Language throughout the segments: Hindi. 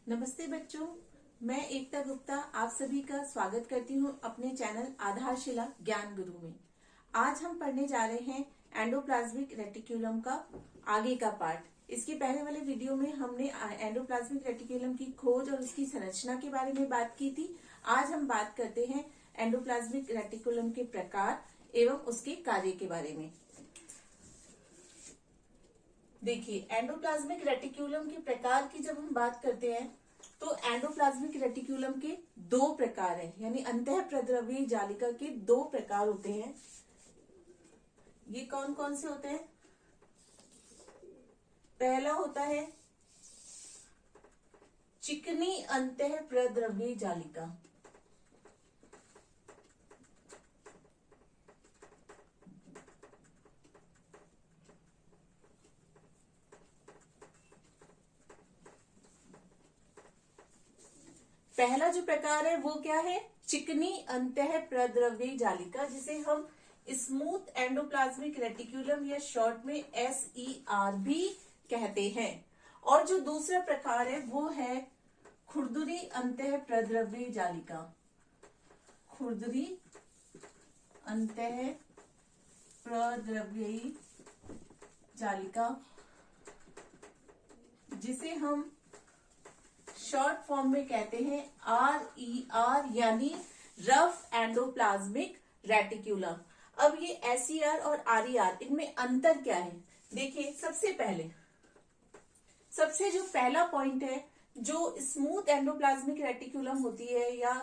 नमस्ते बच्चों, मैं एकता गुप्ता आप सभी का स्वागत करती हूँ अपने चैनल आधारशिला ज्ञान गुरु में। आज हम पढ़ने जा रहे हैं एंडोप्लाज्मिक रेटिक्यूलम का आगे का पार्ट। इसके पहले वाले वीडियो में हमने एंडोप्लाज्मिक रेटिक्यूलम की खोज और उसकी संरचना के बारे में बात की थी। आज हम बात करते हैं एंडोप्लाज्मिक रेटिक्यूलम के प्रकार एवं उसके कार्य के बारे में। देखिए, एंडोप्लाज्मिक रेटिक्यूलम के प्रकार की जब हम बात करते हैं तो एंडोप्लाज्मिक रेटिक्यूलम के दो प्रकार हैं, यानी अंतःप्रद्रव्यीय जालिका के दो प्रकार होते हैं। ये कौन कौन से होते हैं? पहला होता है चिकनी अंतःप्रद्रव्यीय जालिका। पहला जो प्रकार है वो क्या है? चिकनी अंतःप्रद्रव्यीय जालिका, जिसे हम स्मूथ एंडोप्लाज्मिक रेटिक्यूलम या शॉर्ट में SER भी कहते हैं। और जो दूसरा प्रकार है वो है खुरदुरी अंतःप्रद्रव्यीय जालिका। खुरदुरी अंतःप्रद्रव्यीय जालिका, जिसे हम शॉर्ट फॉर्म में कहते हैं RER, यानी रफ एंडोप्लाज्मिक रेटिक्यूलम। अब ये SER और RER, इनमें अंतर क्या है? देखिए, सबसे जो पहला पॉइंट है, जो स्मूथ एंडोप्लाज्मिक रेटिक्यूलम होती है या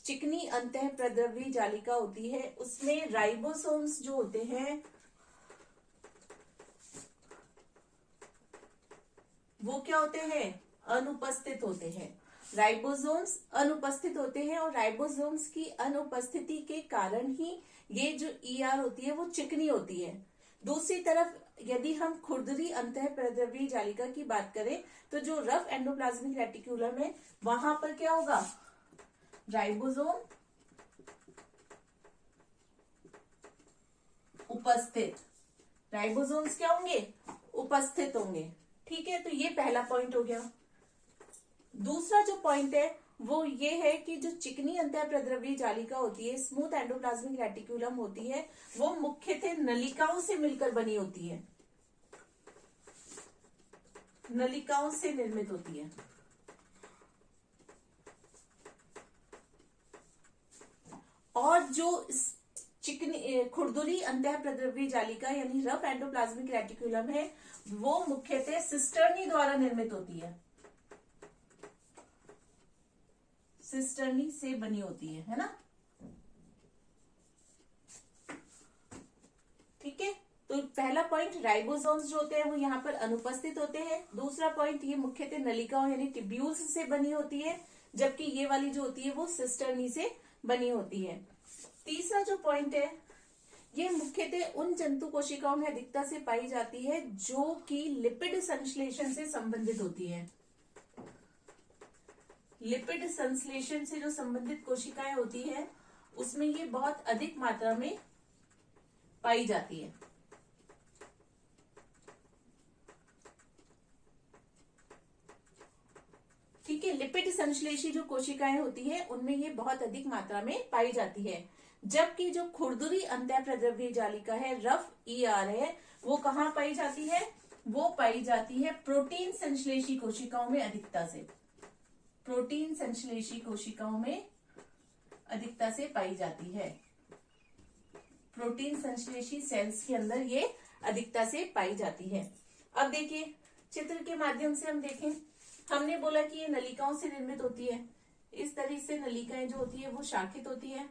चिकनी अंतःप्रद्रव्यीय जालिका होती है, उसमें राइबोसोम्स जो होते हैं वो क्या होते हैं? अनुपस्थित होते हैं। राइबोसोम्स अनुपस्थित होते हैं और राइबोसोम्स की अनुपस्थिति के कारण ही ये जो ER होती है वो चिकनी होती है। दूसरी तरफ यदि हम खुरदरी अंतःप्रद्रव्यीय जालिका की बात करें तो जो रफ एंडोप्लाज्मिक रेटिक्यूलम है वहां पर क्या होगा? राइबोसोम उपस्थित। राइबोसोम्स क्या होंगे? उपस्थित होंगे। ठीक है, तो ये पहला पॉइंट हो गया। दूसरा जो पॉइंट है वो ये है कि जो चिकनी अंतःप्रद्रव्यीय जालिका होती है, स्मूथ एंडोप्लाज्मिक रेटिक्यूलम होती है, वो मुख्यतः नलिकाओं से मिलकर बनी होती है, नलिकाओं से निर्मित होती है। और जो चिकनी खुरदुरी अंतःप्रद्रव्यीय जालिका यानी रफ एंडोप्लाज्मिक रेटिक्यूलम है, वो मुख्यतः सिस्टर्नी द्वारा निर्मित होती है, सिस्टर्नी से बनी होती है ना? ठीक है, तो पहला पॉइंट राइबोसोम्स जो होते हैं वो यहाँ पर अनुपस्थित होते हैं। दूसरा पॉइंट ये मुख्यतः नलिकाओं यानी ट्यूब्यूल्स से बनी होती है, जबकि ये वाली जो होती है वो सिस्टर्नी से बनी होती है। तीसरा जो पॉइंट है, ये मुख्यतः उन जंतु कोशिकाओं में अधिकता से पाई जाती है जो कि लिपिड संश्लेषण से संबंधित होती है। लिपिड संश्लेषण से जो संबंधित कोशिकाएं होती है उसमें ये बहुत अधिक मात्रा में पाई जाती है। ठीक है, लिपिड संश्लेषी जो कोशिकाएं होती है उनमें ये बहुत अधिक मात्रा में पाई जाती है, जबकि जो खुरदुरी अंतःप्रद्रव्यीय जालिका है, रफ ER है, वो कहाँ पाई जाती है? वो पाई जाती है प्रोटीन संश्लेषी कोशिकाओं में अधिकता से। प्रोटीन संश्लेषी कोशिकाओं में अधिकता से पाई जाती है। प्रोटीन संश्लेषी सेल्स के अंदर ये अधिकता से पाई जाती है। अब देखिए, चित्र के माध्यम से हम देखें, हमने बोला कि ये नलिकाओं से निर्मित होती है। इस तरह से नलिकाएं जो होती है वो शाखित होती है।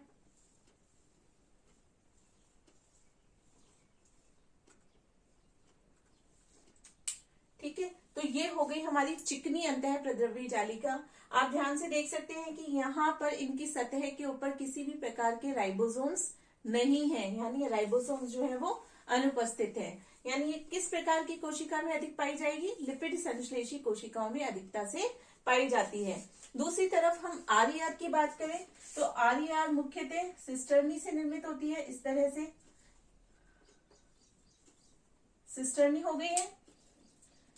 ठीक है, तो ये हो गई हमारी चिकनी अंतःप्रद्रव्यीय जालिका। आप ध्यान से देख सकते हैं कि यहाँ पर इनकी सतह के ऊपर किसी भी प्रकार के राइबोसोम्स नहीं है, यानी राइबोसोम्स जो है वो अनुपस्थित है। यानी ये किस प्रकार की कोशिका में अधिक पाई जाएगी? लिपिड संश्लेषी कोशिकाओं में अधिकता से पाई जाती है। दूसरी तरफ हम RER की बात करें तो RER मुख्यतः सिस्टर्नी से निर्मित होती है। इस तरह से सिस्टर्नी हो गई है।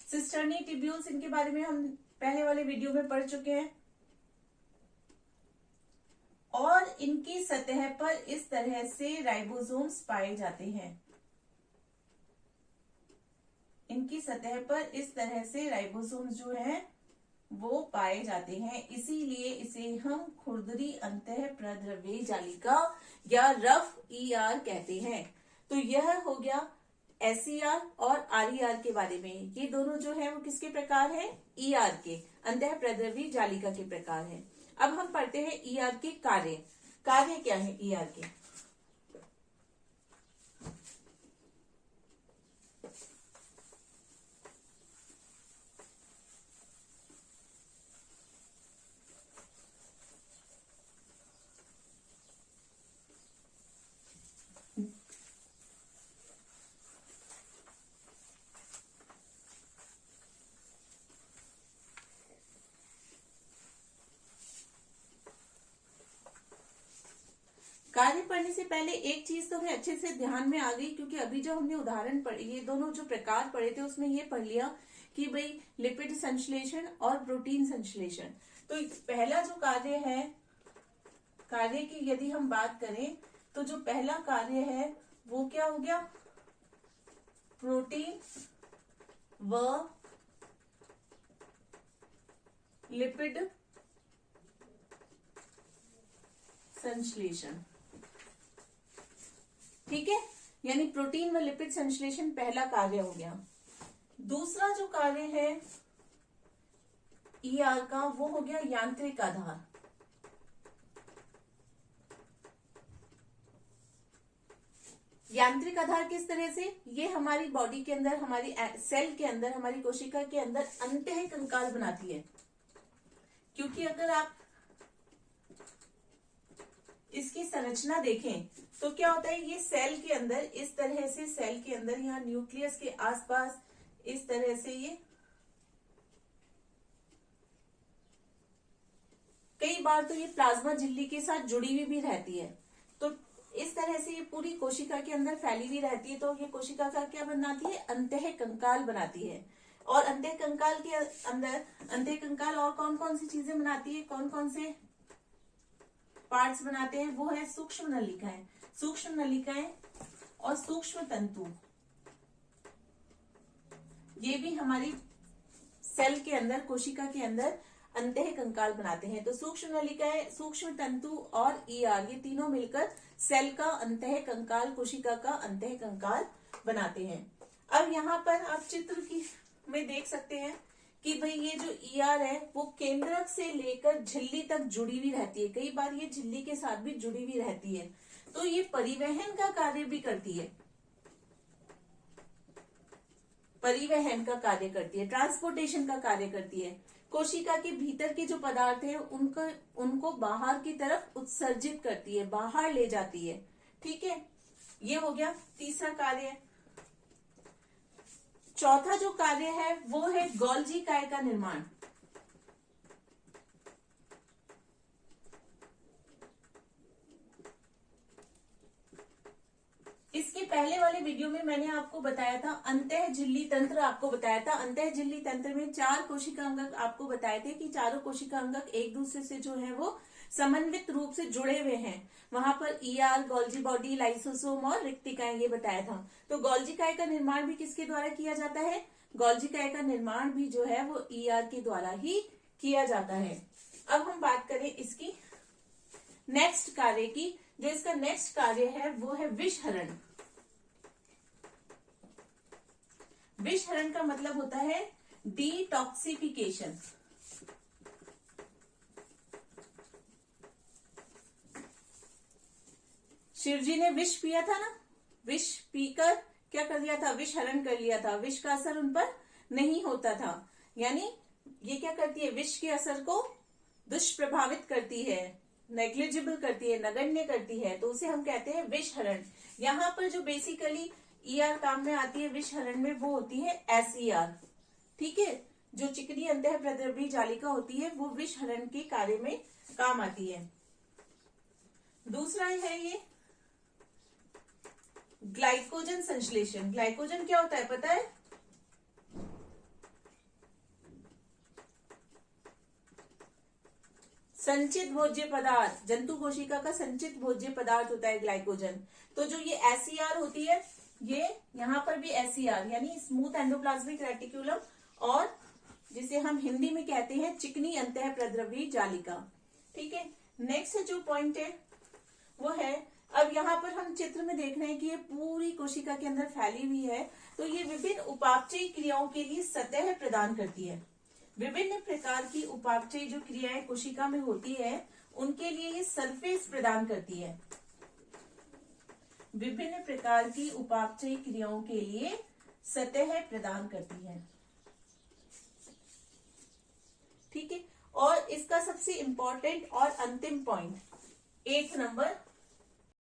सिस्टर्नी ट्यूब्यूल्स, इनके बारे में हम पहले वाले वीडियो में पढ़ चुके हैं। और इनकी सतह पर इस तरह से राइबोसोम्स पाए जाते हैं। इनकी सतह पर इस तरह से राइबोसोम्स जो है वो पाए जाते हैं, इसीलिए इसे हम खुरदरी अंतः प्रद्रव्य जालिका या रफ ईआर कहते हैं। तो यह हो गया एसईआर और आरईआर के बारे में। ये दोनों जो है वो किसके प्रकार है? ईआर के, अंतः प्रद्रव्य जालिका के प्रकार है। अब हम पढ़ते हैं ईआर के कार्य। कार्य क्या है ईआर के? कार्य पढ़ने से पहले एक चीज तो हमें अच्छे से ध्यान में आ गई, क्योंकि अभी जो हमने उदाहरण पढ़े, ये दोनों जो प्रकार पढ़े थे उसमें ये पढ़ लिया कि भाई लिपिड संश्लेषण और प्रोटीन संश्लेषण। तो पहला जो कार्य है, कार्य की यदि हम बात करें तो जो पहला कार्य है वो क्या हो गया? प्रोटीन व लिपिड संश्लेषण। ठीक है, यानी प्रोटीन व लिपिड संश्लेषण पहला कार्य हो गया। दूसरा जो कार्य है ईआर का वो हो गया यांत्रिक आधार। यांत्रिक आधार किस तरह से? ये हमारी बॉडी के अंदर, हमारी सेल के अंदर, हमारी कोशिका के अंदर अंतः कंकाल बनाती है। क्योंकि अगर आप इसकी संरचना देखें तो क्या होता है, ये सेल के अंदर इस तरह से, सेल के अंदर यहाँ न्यूक्लियस के आसपास इस तरह से ये कई बार तो ये प्लाज्मा झिल्ली के साथ जुड़ी हुई भी रहती है। तो इस तरह से ये पूरी कोशिका के अंदर फैली हुई रहती है। तो ये कोशिका का क्या बनाती है? अंतः कंकाल बनाती है। और अंतः कंकाल के अंदर, अंतः कंकाल और कौन कौन सी चीजें बनाती है, कौन कौन से पार्ट्स बनाते हैं? वो है सूक्ष्म नलिकाएं, सूक्ष्म नलिकाएं और सूक्ष्म तंतु। ये भी हमारी सेल के अंदर, कोशिका के अंदर अंतः कंकाल बनाते हैं। तो सूक्ष्म नलिकाएं, सूक्ष्म तंतु और ईआर, ये तीनों मिलकर सेल का अंतः कंकाल, कोशिका का अंतः कंकाल बनाते हैं। अब यहाँ पर आप चित्र की में देख सकते हैं कि भाई ये जो ईआर है वो केंद्रक से लेकर झिल्ली तक जुड़ी हुई रहती है। कई बार ये झिल्ली के साथ भी जुड़ी हुई रहती है। तो ये परिवहन का कार्य भी करती है, परिवहन का कार्य करती है, ट्रांसपोर्टेशन का कार्य करती है। कोशिका के भीतर के जो पदार्थ है उनको बाहर की तरफ उत्सर्जित करती है, बाहर ले जाती है। ठीक है, ये हो गया तीसरा कार्य। चौथा जो कार्य है वो है गोल्जी काय का निर्माण। इसके पहले वाले वीडियो में मैंने आपको बताया था अंतः झिल्ली तंत्र, आपको बताया था अंतः झिल्ली तंत्र में 4 कोशिका अंगक आपको बताए थे कि चारों कोशिका अंगक एक दूसरे से जो है वो समन्वित रूप से जुड़े हुए हैं। वहां पर ईआर, गोल्जी बॉडी, लाइसोसोम और रिक्तिकाएं, ये बताया था। तो गोल्जी काय का निर्माण भी किसके द्वारा किया जाता है? गोल्जी काय का निर्माण भी जो है वो ईआर के द्वारा ही किया जाता है। अब हम बात करें इसकी नेक्स्ट कार्य की। जो इसका नेक्स्ट कार्य है वो है विषहरण। विषहरण का मतलब होता है डिटॉक्सिफिकेशन। शिवजी ने विष पिया था ना, विष पीकर क्या कर लिया था? विषहरण कर लिया था। विष का असर उन पर नहीं होता था, यानी ये क्या करती है? विष के असर को दुष्प्रभावित करती है, नेग्लिजिबल करती है, नगण्य करती है। तो उसे हम कहते हैं विषहरण। यहाँ पर जो बेसिकली ईआर काम में आती है विषहरण में, वो होती है एसईआर। ठीक है, जो चिकनी अंतः प्रद्रव्य जालिका होती है वो विषहरण के कार्य में काम आती है। दूसरा है ये ग्लाइकोजन संश्लेषण। ग्लाइकोजन क्या होता है पता है? संचित भोज्य पदार्थ, जंतु कोशिका का संचित भोज्य पदार्थ होता है ग्लाइकोजन। तो जो ये एसईआर होती है, ये यहाँ पर भी एसईआर यानी स्मूथ एंडोप्लाज्मिक रेटिकुलम, और जिसे हम हिंदी में कहते हैं चिकनी अंतः प्रद्रवी जालिका। ठीक है, नेक्स्ट जो पॉइंट है वो है, अब यहाँ पर हम चित्र में देख रहे हैं कि ये पूरी कोशिका के अंदर फैली हुई है, तो ये विभिन्न उपापचयी क्रियाओं के लिए सतह प्रदान करती है। विभिन्न प्रकार की उपापचयी जो क्रियाएं कोशिका में होती है उनके लिए ये सरफेस प्रदान करती है। विभिन्न प्रकार की उपापचयी क्रियाओं के लिए सतह प्रदान करती है। ठीक है, और इसका सबसे इंपॉर्टेंट और अंतिम पॉइंट 8 नंबर,